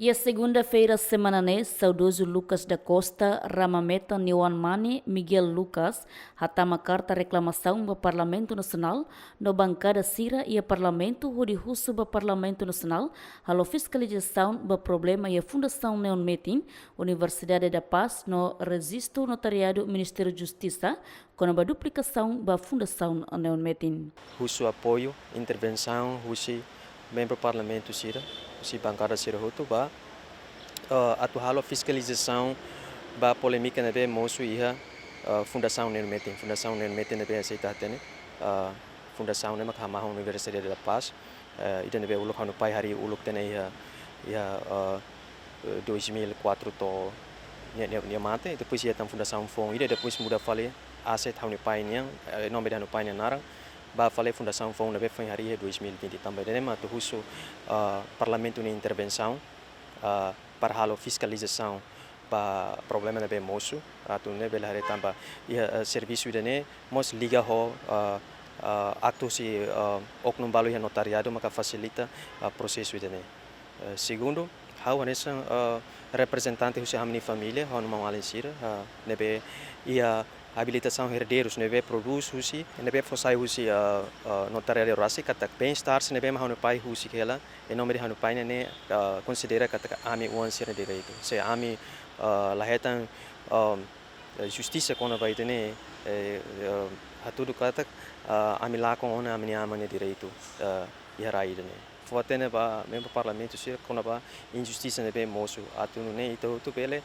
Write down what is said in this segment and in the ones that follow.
E a segunda-feira semananê, saudoso Lucas da Costa, Ramameta Niwan Mane, Miguel Lucas, hatama carta reclamação do Parlamento Nacional, no bancada Sira e a Parlamento, onde russo do Parlamento Nacional, halo fiscalização do problema e a Fundação Neon Meeting, Universidade da Paz, no registro notariado Ministério da Justiça, com a duplicação da Fundação Neon Meeting. Russo apoio, intervenção, russo membro do Parlamento Sira, si bancada Sira Hutu, atual a fiscalização ba polêmica nebe moço ia Fundação Neon Meeting, Fundação Neon Meeting nebe aceita tene, Fundação nebe kama Universidade da Paz, ida nebe uluk hanu pai hari uluk tene ia 2004 to nia mate, depois ia tam Fundação Fong, ida depois muda falei aset hanu pai niang, nome hanu pai narang. Ba falei Fundação Fong nebe foi hari 2020 também dema tu russo Parlamento ni intervenção para halo fiscalização para problema nebe moço atu nebe hari tamba ia serviço dene mos liga ho aktu si oknum balu notariado maka facilita processo dene segundo hau nessa representante husi hamni família hau numa alensira nebe ia habilitação herdeiros nebe produz husi nebe fosai husi notariado rasi kata bem-estar se nebe mahanu pai husi kela em nome de hanu pai ne considera kata ami uan sira direito se ami lahetan justiça quando vai ter hatudu kata ami lá com ona ami amane direito iharai ne fotene ba membro parlamento sira quando ba injustiça nebe moço atunu ne itu tu pele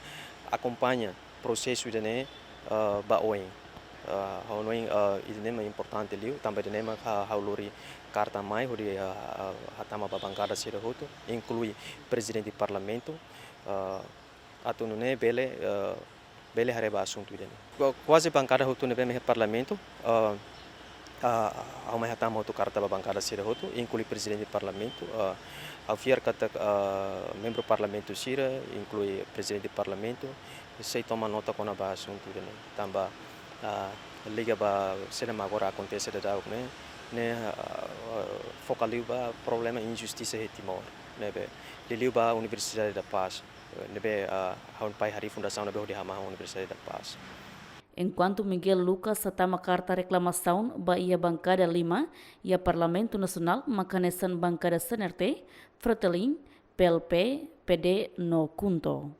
acompanha processo de ne ba oing honoing idene mais importante liu também de nema hauluri carta mai hori hatama ba bancada Sira Hutu inclui presidente do parlamento atunu ne bele hareba assunto idene quase bancada Hutu ne be parlamento ao mais hatama Hutu carta ba bancada Sira Hutu inclui presidente do parlamento ao fiar kata membro do parlamento Sira inclui presidente do parlamento sei toma nota com a assunto idene tamba liga ba cinema agora acontece da dau ne focaliu ba problema injustiça em Timor nebe liliu ba Universidade da Paz nebe haun pai hari fundação nebe hodi hama Universidade da Paz. Enquanto Miguel Lucas atama carta reclamação ba ia bancada 5 e a Parlamento Nacional makanesan bancada CNRT, Fretilin, PLP, PD no Kunto.